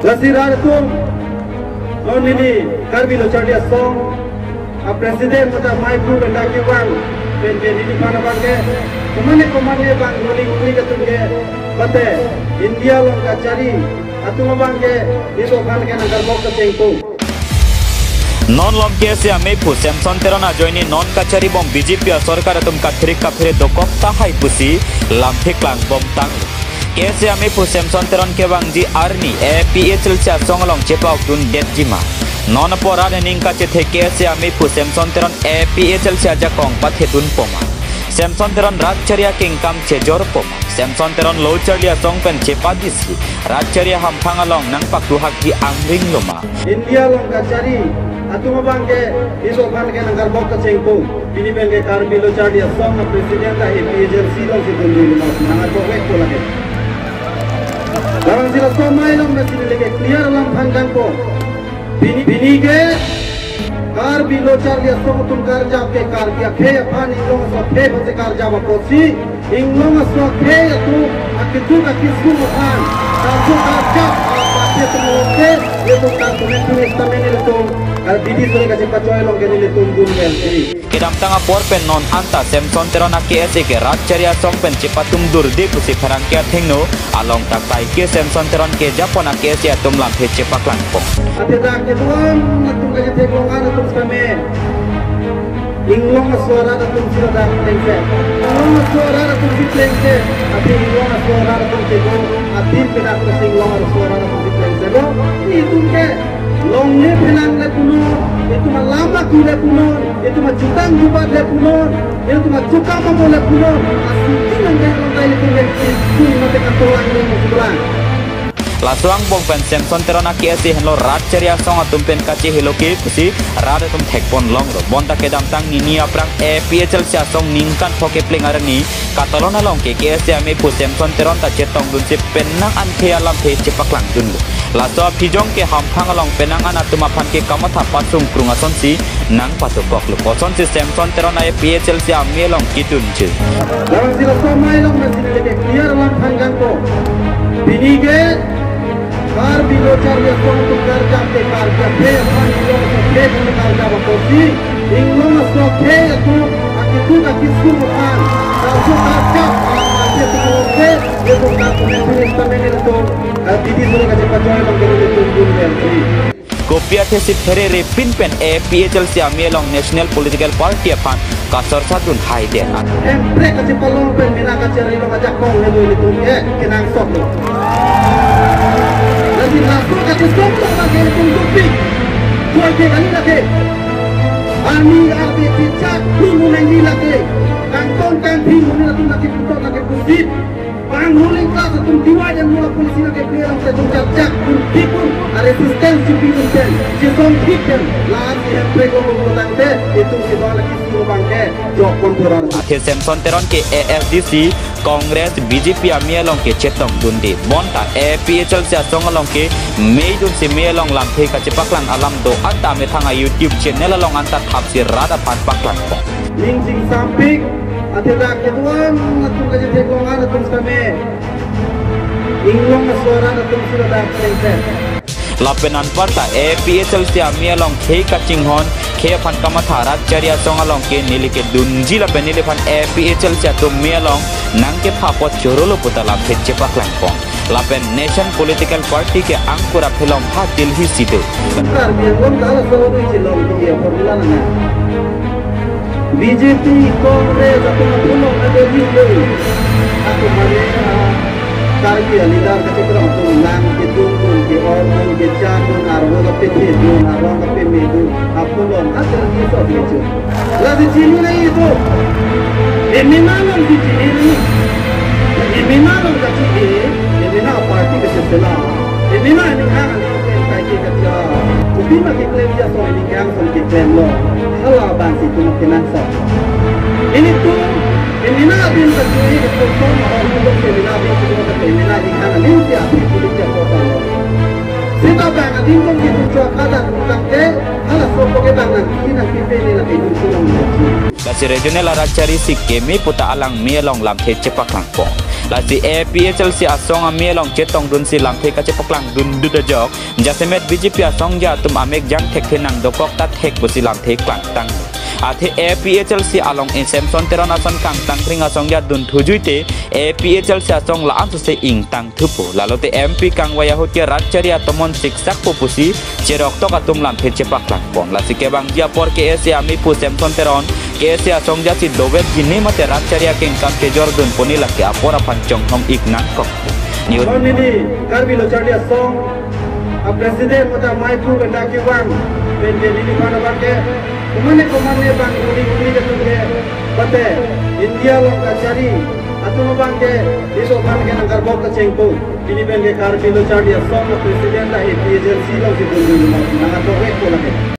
Lasirar tu, only Karbilo Chardia song, a president with a micro and Daki Wang, when they did Panabange, Kumane Bang, rolling Nigatunge, but India long Kachari, Atumabange, Nisobangan and Galboka Tenko. Non lom KSA me pu Samson terona joini non kachari bom BJP sarkar tum kathrik ka phire dokok ta hai pusi lam thiklang bom tang KSA me pu Samson teron ke bangji arni APHL cha songlong chepau tun detjima non pora ne ning ka che the KSA me pu Samson teron APHL cha ja kong pathe dun poma Samson teron rajcharia kingkam che jor poma Samson teron locharia song pen chepadisi rajcharia ham phangalong nang paktu hakki angring loma India long kachari Atumabange, Isobange and Galboka Tenko, Pinibenge Karbilo Chardia song of President APHL Silong Sidundu, Nanato Wekolake. Laranzilla so Milong Nasileke, clear Lam Panganko, Pinige, Karbilo Chardia song to Karjake Kardia, Kea Pani Long of Paper the Karjava Kosi, Ingloma so Kea to Akituka Kisuman, Tazuka Jap, Kedam tanga porpen non anta Samson terona KSA ke rajcharia song pen cepatum durdi pusi perangkia thengno along takai ke Samson teron ke Japona KSA tumlam he cepak langpong. Inglong suara datum sila dah lengse. Inglong suara datum sila lengse. Abi inglong suara datum sila. Abi penak ke inglong suara datum sila lengse. Lo itu ke longnya penang le puno. Itu mah lama tu le puno. Itu mah cutang jubat le puno. Itu mah cukang mampu le puno. Asli nangge lontai le puno. Itu mah katolang le musulang. Lasuang bong pen Samson terona KSA henlo rajcharia song atum pen kachi heloke pusi rada tum thekpon long ro bonda kedam tang nini aprang APHL sia song ningkan thoke pling arani katalona long ke KSA me pu Samson teron ta chetong dun se penang an the alam the chepaklang dun laso phijong ke hamphang long penang an atuma phan ke kamatha pasung krunga sonsi nang patokok lu poson se Samson terona APHL sia me long kitun che dalam sila somai long mesin leke clear lam phangang ko binige Karbilo Chardia song to Karja ke Karja ke Karbilo ke Karja bakosi inglong so ke to akituka kisuman tazu Karja ase to ke yeto na tamene to didi sore ka pachoy long gele tunggun belti Kopia thesi ferere pinpen APHL sia melong National Political Party aphan kasar sadun haideempre ka palong pen mina ka cheri lo ka kong le do itu ke kenang sok lo Lagi langsung ke sekolah lagi tunggu Kau ke kali lagi Ani arti pijak Pingu nengi lagi Kantong kan pingu nengi lagi putar lagi pusit Panghuling kelas Tung diwa yang mula polisi lagi Perang saya tung cak Tung pun Resistensi pingu ten Jisong piken Lagi yang prego mengutang te Itu kita lagi suruh bangke Jok konturan Akhir Samson teron ke AFDC Kongres BJP amialong ke chetong dundi bonta APHL sia songalong ke meidun si melong lampe ka cepaklang alam do anta me thanga YouTube channel along anta thapsi rada pan paklang ko ning sing sampik atira ketuan atung kaje tegongan atung kame inglong suara atung sila dah lengsen lapenan parta APHL sia amialong ke kachinghon ke pan kamatha rajcharia songalong ke nilike dunji lapen niliphan APHL sia to melong nangke phapot chorolo putala pheche paklang pong lapen Nation Political Party ke angkura phelom pha Delhi situ सरकार बियंगम दाला सोनु चिलों दिए फॉर्मूला ना बीजेपी कांग्रेस अपना पुनो में दिए aku mane kargi alidar ke cekram tu lang ke tunggu ke orang ke jangan arwah ke pedu arwah ke pemedu aku long asal dia so dia lagi cini ni itu eminalam di cini eminalam ke cini eminal parti ke sebelah eminal ni hang ni kai ke kerja tapi nak klaim dia so ini yang so klaim lo halah bangsi tu makin so ini tu eminal din ke cini ke kosong orang tu eminal din ke eminal di hang ni dia pilih dia kota lo sita bang din tu kita cuak ada tentang ke halah so ke bang ni nak pilih lagi tu sulang Basi regional rajchari sikke me puta alang melong lam the chepak langpong la si APHL si asong ame long chetong dun si lam the ka che paklang dun du da jok jasemet BJP asong ja tum amek jang thek thenang dokok ta thek busi lam the klang tang athe APHL si along in Samson teron ason kang tang thring asong ja dun thujuite APHL si asong la am se ing tang thupo lalote MP kang waya hotia ratcharia tomon siksak popusi cherok to katum lam the che paklang pon la si ke bang ja por ke se ami pu Samson teron ke se asong ja si dovet gini mate ratcharia king kam ke jordun poni la ke apora pancong hom iknak kok ni ini karbi lo cari asong presiden mata maipu benda kiwang bende ini mana bangke kumane bang guni ketunge bate India lo kacari atau bangke itu bangke nangkar bok kecengpo ini bende karbi lo cari asong presiden dah agensi lo si dulu nangkar bok ko lagi